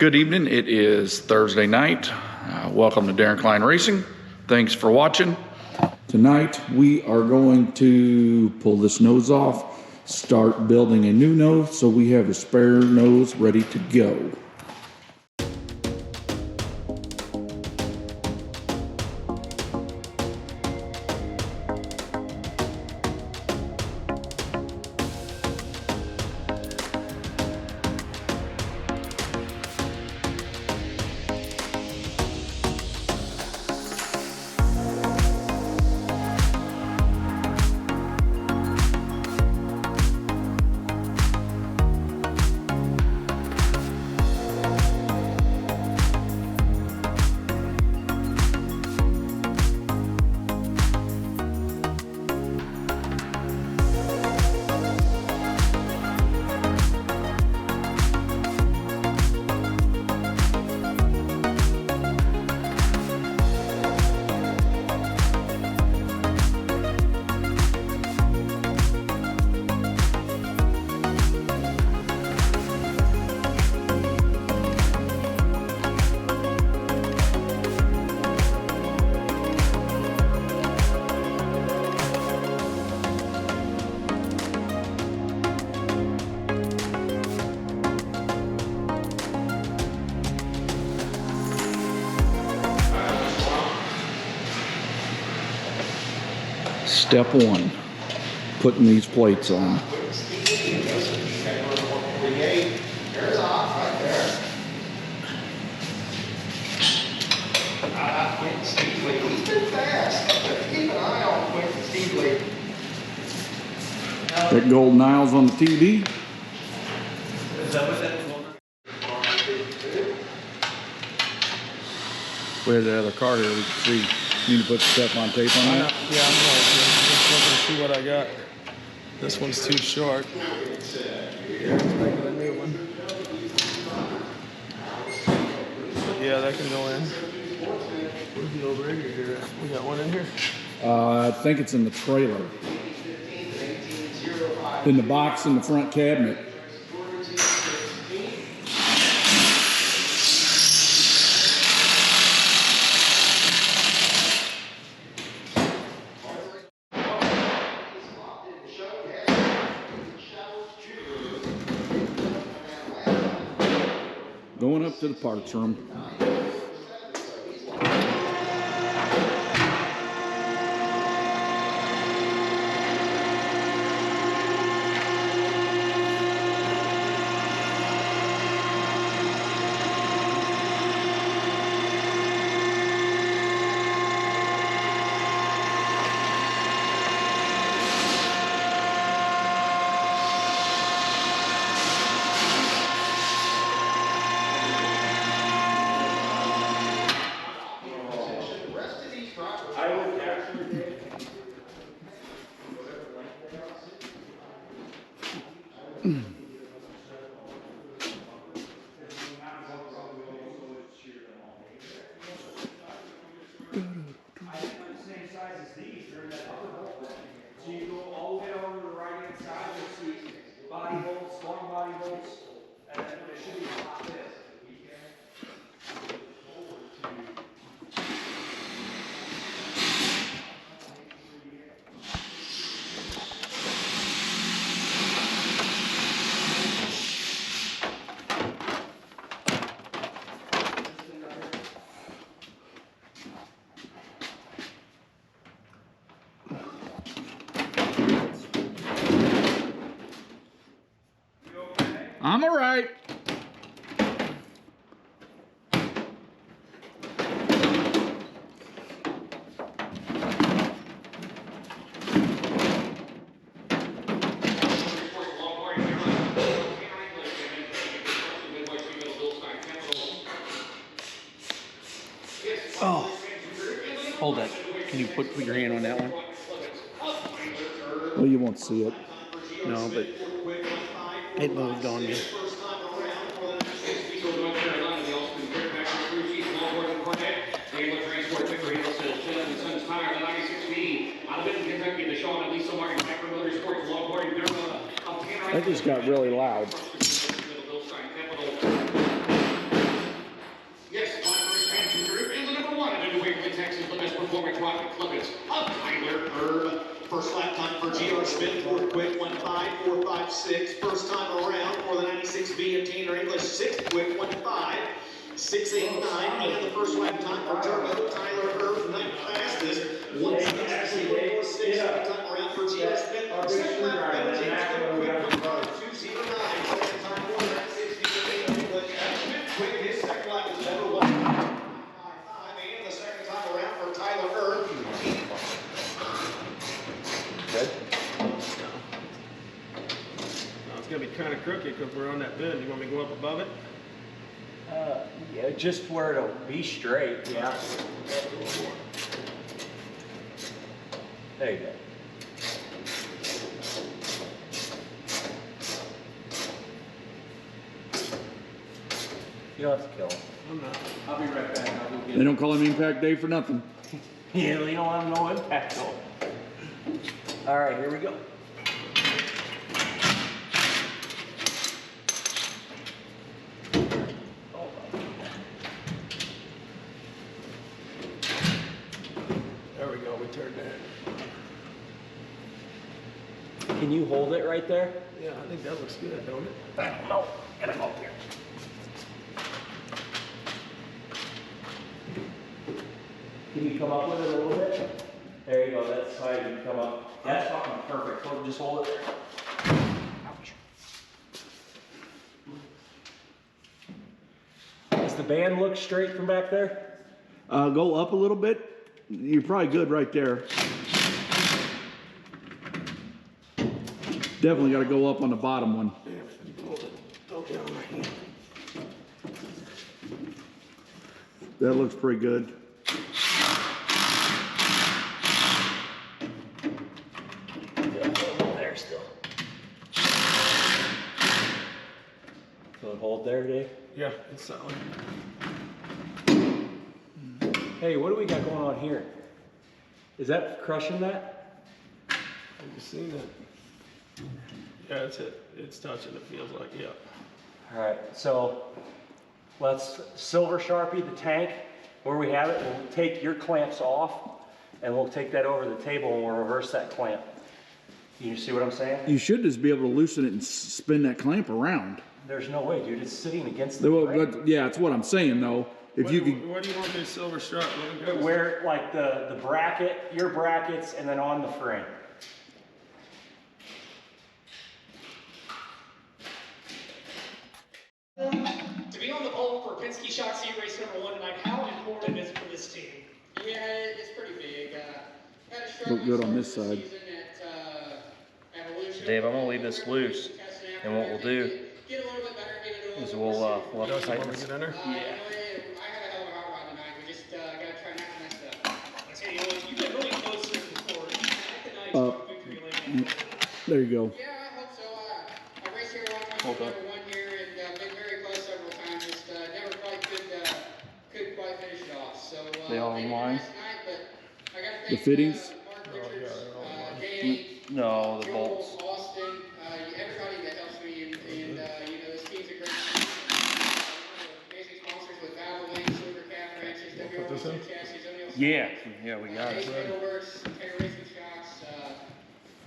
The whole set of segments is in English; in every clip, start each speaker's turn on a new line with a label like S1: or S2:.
S1: Good evening. It is Thursday night. Welcome to Daryn Klein Racing. Thanks for watching. Tonight we are going to pull this nose off, start building a new nose so we have a spare nose ready to go. Step one, putting these plates on. That gold Niles on the TV. We have the other car here. We can see. You need to put the step on tape on that?
S2: Yeah, I'm going to see what I got. This one's too short. Yeah, let's make it a new one. Yeah, that can go in. Where's the overrated here? We got one in here?
S1: I think it's in the trailer. In the box in the front cabinet. Going up to the parts room. I'm all right.
S3: Oh, hold that. Can you put your hand on that one?
S1: Well, you won't see it.
S3: No, but it moved on me.
S1: That just got really loud.
S4: Taylor Smith, fourth quick, 1.5456. First time around for the 96B of Tanner English, sixth quick, 1.5689. And the first lap time for Turbo, Tyler Earth, ninth fastest, 1.6446. Second time around for Taylor Smith. Second lap, James quick, 1.5209. Second time for the 96B of Tanner English. Smith quick, his second lap is over 1.55. And the second time around for Tyler Earth.
S3: Good.
S2: Now it's gonna be kind of crooked because we're on that bend. You want me to go up above it?
S3: Yeah, just where it'll be straight. Yeah. There you go. You don't have to kill him.
S2: I'm not.
S3: I'll be right back. I'll go get
S1: They don't call him Impact Dave for nothing.
S3: Yeah, they don't have no impact on. All right, here we go.
S2: There we go. We turned that.
S3: Can you hold it right there?
S2: Yeah, I think that looks good, don't it?
S3: No, gotta go up here. Can you come up with it a little bit? There you go, that's how you can come up. That's fucking perfect. Hold, just hold it there. Ouch. Does the band look straight from back there?
S1: Go up a little bit. You're probably good right there. Definitely got to go up on the bottom one.
S2: Damn it. Hold it. Don't get on my hand.
S1: That looks pretty good.
S3: There still. So hold there, Dave.
S2: Yeah, it's solid.
S3: Hey, what do we got going on here? Is that crushing that?
S2: Have you seen that? Yeah, it's it. It's touching. It feels like, yeah.
S3: All right, so let's silver sharpie the tank where we have it. We'll take your clamps off and we'll take that over the table and we'll reverse that clamp. You see what I'm saying?
S1: You should just be able to loosen it and spin that clamp around.
S3: There's no way, dude. It's sitting against the frame.
S1: Yeah, that's what I'm saying though. If
S2: What
S1: you
S2: do
S1: could,
S2: what do you want me to silver sharp? Let me go.
S3: Where, like the bracket, your brackets, and then on the frame.
S5: To be on the pole for Penske Shock Seat Race #1 tonight, how important is it for this team?
S6: Yeah, it's pretty big. Had a
S1: Look good on this side.
S3: Dave, I'm gonna leave this loose, and what we'll do
S6: Get a little bit better, get it a
S3: is
S6: little
S3: we'll
S2: You
S3: have to
S2: want
S3: tighten
S2: me to
S3: this.
S2: get under?
S6: I had a hell of a hot rod tonight. We just gotta try not to mess it up.
S5: I tell you what, you've been really close to the floor. Back tonight, victory lane.
S1: there you go.
S6: Yeah, I hope so. I raced here a long time,
S3: Hold up.
S6: number 1 year, and been very close several times. Just never quite could quite finish it off. So
S3: They all in line?
S6: nice night, but I gotta
S1: The
S6: thank
S1: fittings?
S6: Mark
S2: Oh, yeah,
S6: Richards,
S2: they're all in line.
S6: Danny,
S3: No, the
S6: Joel,
S3: bolts.
S6: Austin, everybody that helps me, and you know, this team's a great team. Amazing sponsors with Valvoline, Silver Calf Ranches,
S2: Put this in?
S6: Chassis, O'Neill.
S3: Yeah, we got
S6: Ace
S3: it.
S6: Metalworks, Taylor Racing Shocks,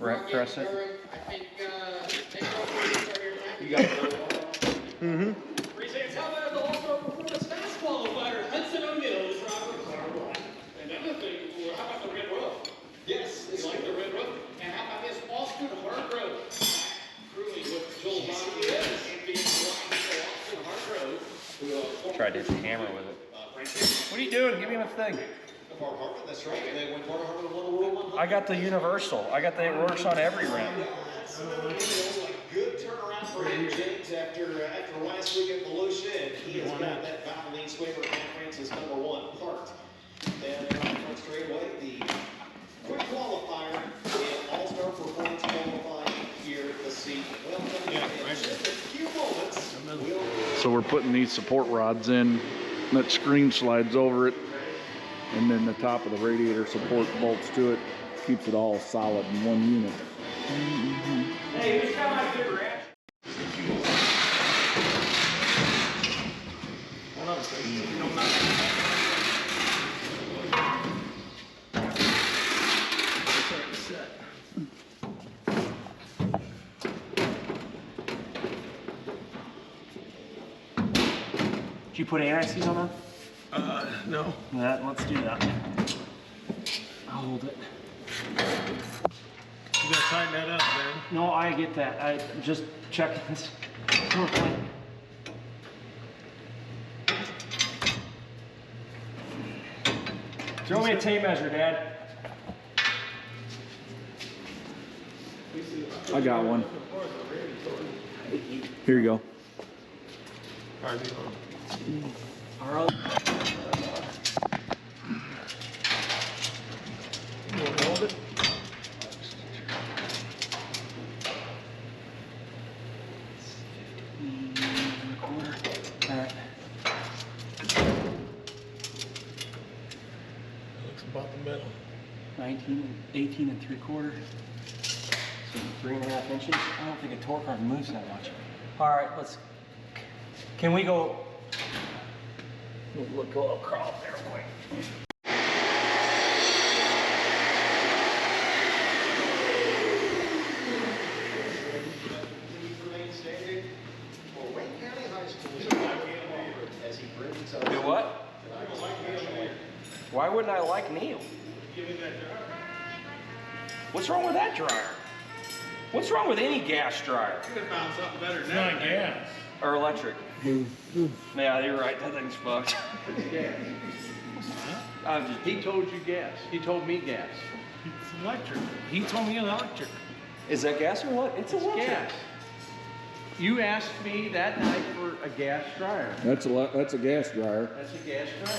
S3: Right,
S6: Rocket
S3: press it.
S6: Durham. I think they all three are here tonight.
S3: You got it.
S5: Presents how about the All-Star Performance Fast Qualifier, Hudson O'Neill, the driver of car 1. And another thing, how about the red rope? Yes, it's like the red rope. And how about this Austin Hargrove? Crewing with Joel Bobby and being blind to Austin Hargrove.
S3: Tried to hit the hammer with it. What are you doing? Give me the thing.
S4: That's right. They went Carter Harmon won the World 100.
S3: I got the universal. I got the it works on every rim.
S4: Good turnaround for him, James, after last week at Volusia, and he has got that Valvoline Swaver Calf Francis #1 part. And front straight away, the quick qualifier in All-Star Performance qualifying here at the seat. Welcome in just a few moments.
S1: So we're putting these support rods in. That screen slides over it, and then the top of the radiator support bolts to it. Keeps it all solid in one unit.
S3: Hey, who's got my good ranch?
S2: Hold on a second. You know, it's already set.
S3: Did you put anti-seize on that?
S2: No.
S3: Let's do that. I'll hold it.
S2: You gotta tighten that up, man.
S3: No, I get that. I just checking this. Throw me a tape measure, Dad.
S1: I got one. Here you go.
S2: All right,
S3: All right.
S2: you want to hold it?
S3: All right.
S2: That looks about the middle.
S3: 19, 18 and 3/4. So 3.5 inches. I don't think a torque arm moves that much. All right, can we go? Look, go across there, boy.
S4: Remain standing for Wayne County High School as he brings up.
S3: Do what? Why wouldn't I like Neil? What's wrong with that dryer? What's wrong with any gas dryer?
S5: Could have found something better than
S2: It's not gas.
S3: Or electric? Yeah, you're right. That thing's fucked. I'm just,
S7: He told you gas. He told me gas.
S2: It's electric. He told me electric.
S3: is that gas or what? It's electric.
S7: Gas. You asked me that night for a gas dryer.
S1: That's a gas dryer.
S7: That's a gas dryer.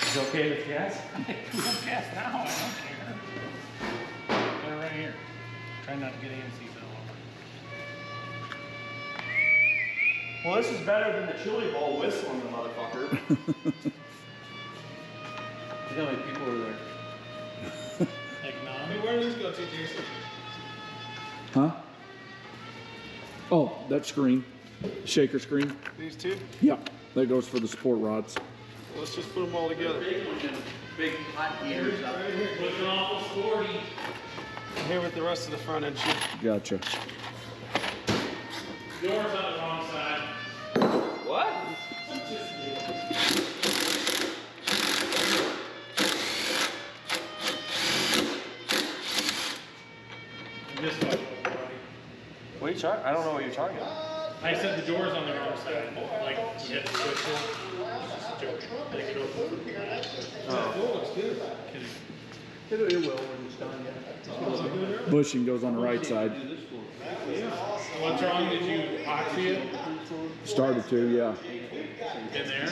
S3: Is it okay with gas?
S2: We don't gas now, I don't care. Put it right here. Try not to get AMCs all over.
S3: Well, this is better than the chili bowl whistling the motherfucker.
S7: You know how many people were there?
S2: Like none.
S5: Hey, where do these go to, Jason?
S1: Huh? Oh, that screen. Shaker screen.
S5: These two?
S1: Yeah, that goes for the support rods.
S5: Let's just put them all together.
S7: Big hot heaters up.
S2: Looking awful sporty.
S5: Here with the rest of the front end shit.
S1: Gotcha.
S2: Doors on the wrong side.
S3: What?
S2: This way, buddy.
S3: What are you talking? I don't know what you're talking about.
S2: I said the door's on the wrong side. Like, you hit the switch here. Take it over.
S7: It will when it's done. Yeah.
S1: Bushing goes on the right side.
S2: What's wrong? Did you epoxy it
S1: Started to, yeah.
S2: in there?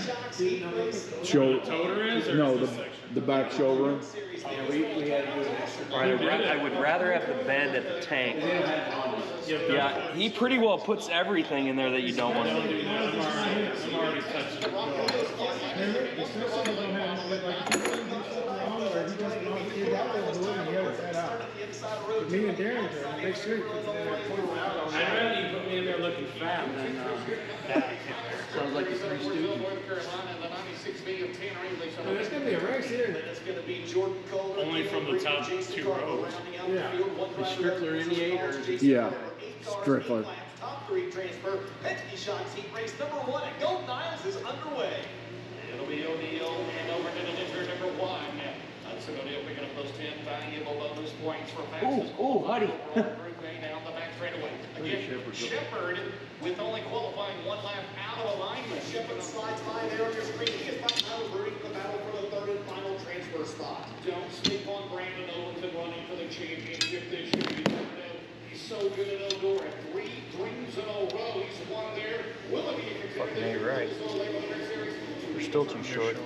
S1: Show.
S2: Toter is? Or
S1: No,
S2: is this section?
S1: the back showroom.
S3: I would rather have the bend at the tank. Yeah, he pretty well puts everything in there that you don't want to do.
S2: I'm already touching it.
S5: Me and Daryn do. Make sure you put them in that corner.
S2: I'd rather you put me in there looking fat than
S7: Sounds like the Three Stooges.
S6: North Carolina, the 96B of Tanner English.
S5: There's gonna be a race here.
S4: It's going to be Jordan Cole.
S2: only from the top two rows.
S5: Yeah.
S7: Is Strickler in the 8 or is he?
S1: Yeah, Strickler.
S4: Top 3 transfer. Penske Shots Heat Race number 1 at Golden Isles is underway.
S6: It'll be O'Neal and over to the ninja number 1. Hudson O'Neal picking up those 10 valuable bonus points for fastest.
S3: Ooh, buddy.
S6: Group A down the back straightaway. Again, Shepard with only qualifying 1 lap out of alignment.
S4: Shepard slides by there on your screen. He is by Tyler Burdick in the battle for the 3rd and final transfer spot.
S6: Don't sleep on Brandon Overton running for the championship this year. He's so good at Eldora. 3 dreams in a row. He's won there. Will it be a contender?
S3: You're right. We're still too short.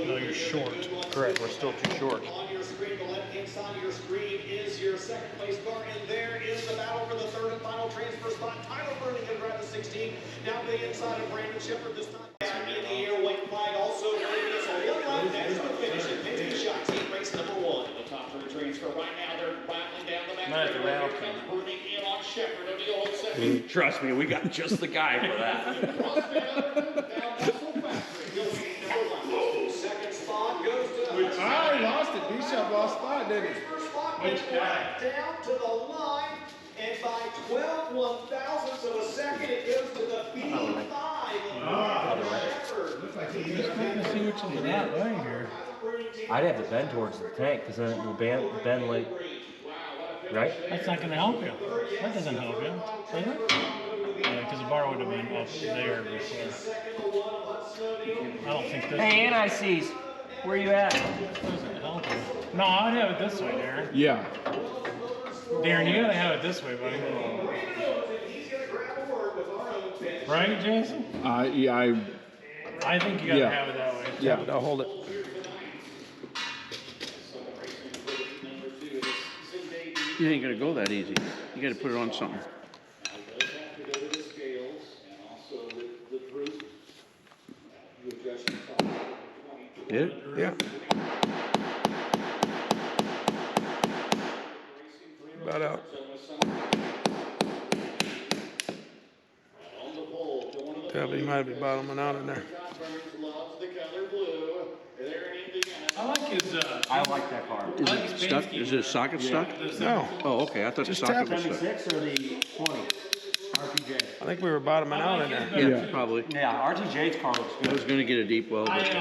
S2: No, you're short.
S3: Correct, we're still too short.
S4: On your screen, the left-hand side of your screen is your 2nd place car, and there is the battle for the 3rd and final transfer spot. Tyler Burdick has grabbed the 16. Now the inside of Brandon Shepard this time. In the air, white flag also leading us a 1 lap next to the finish at Penske Shots Heat Race number 1.
S6: The top 3 transfer right now. They're battling down the back.
S3: Might have to rattle
S6: Here comes Burdick in on Shepard. O'Neal on 2nd.
S3: Trust me, we got just the guy for that.
S4: Second spot goes to
S5: I already lost it. Bishop lost spot, didn't he?
S4: first spot went right down to the line, and by 12 1,000ths of a second, it goes to the B5.
S2: something that way here.
S3: I'd have to bend towards the tank because then it will bend like, right?
S2: That's not going to help you. That doesn't help you, does it? Yeah, because the bar would have been up there before. I don't think this.
S3: Hey, NICs, where you at?
S2: Doesn't help you. No, I'd have it this way, Daryn.
S1: Yeah.
S2: Daryn, you gotta have it this way, buddy. Right, Jason?
S1: Yeah,
S2: I think you gotta
S1: Yeah.
S2: have it that way.
S1: Yeah.
S2: I'll hold it.
S7: You ain't gonna go that easy. You gotta put it on something. Did it?
S2: Yeah. About out. Yeah, but he might be bottoming out in there. I like his,
S3: I like that car.
S7: Is it stuck? Is it socket stuck?
S2: no.
S7: Oh, okay. I thought the
S2: Just
S7: socket
S2: tap
S7: was
S2: it.
S7: stuck.
S3: 76 or the 20? RTJ.
S2: I think we were bottoming out in there.
S7: Yeah,
S1: Yeah.
S7: probably.
S3: Yeah, RTJ's car looks
S7: I
S3: good.
S7: was gonna get a deep well, but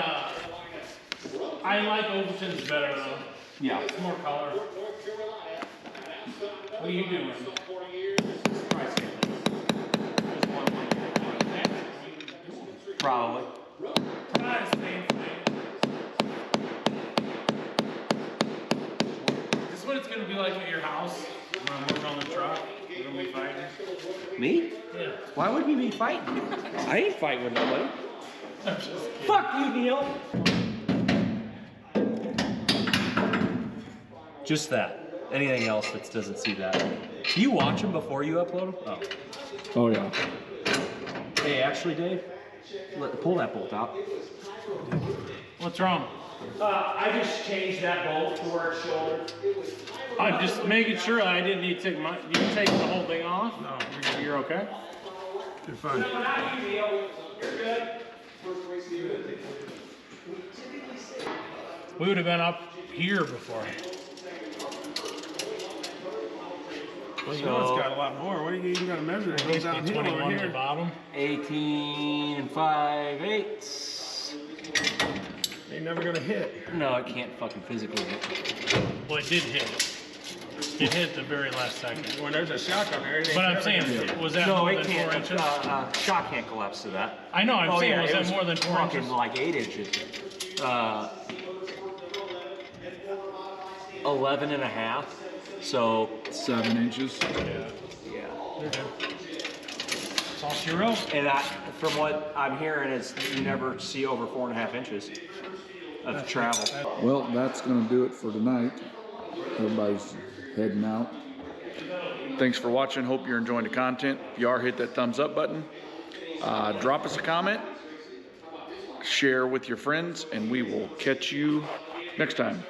S2: I like Overton's better though.
S3: Yeah.
S2: It's more color. What are you doing?
S3: Probably.
S2: This is what it's gonna be like at your house when I'm working on the truck. We're gonna be fighting.
S7: me?
S2: Yeah.
S3: Why would we be fighting?
S7: I ain't fighting with nobody.
S3: Fuck you, Neil. Just that. Anything else that doesn't see that. Do you watch them before you upload them? Oh.
S1: Oh, yeah.
S3: Hey, actually, Dave, pull that bolt out.
S2: What's wrong?
S3: I just changed that bolt to where it's shouldered.
S2: I'm just making sure I didn't need to take my. You take the whole thing off? No. You're okay? You're fine.
S3: No, not you, Neil. You're good.
S2: We would have been up here before. Well, you know it's got a lot more. What are you even got to measure? It goes down here 21 over here. Bottom.
S3: 18 5/8.
S2: Ain't never gonna hit.
S3: No, it can't fucking physically hit.
S2: Well, it did hit. It hit the very last second.
S8: When there's a shock on there,
S2: But I'm saying, was that
S3: No,
S2: more
S3: it
S2: than 4
S3: can't.
S2: inches?
S3: Shock can't collapse to that.
S2: I know, I'm saying, was
S3: it
S2: that more than 4
S3: fucking
S2: inches?
S3: like 8 inches. 11 and a half. So,
S1: 7 inches.
S3: yeah.
S2: It's all she wrote.
S3: And from what I'm hearing, is you never see over 4.5 inches of travel.
S1: Well, that's going to do it for tonight. Everybody's heading out. Thanks for watching. Hope you're enjoying the content. If you are, hit that thumbs up button. Drop us a comment. Share with your friends, and we will catch you next time.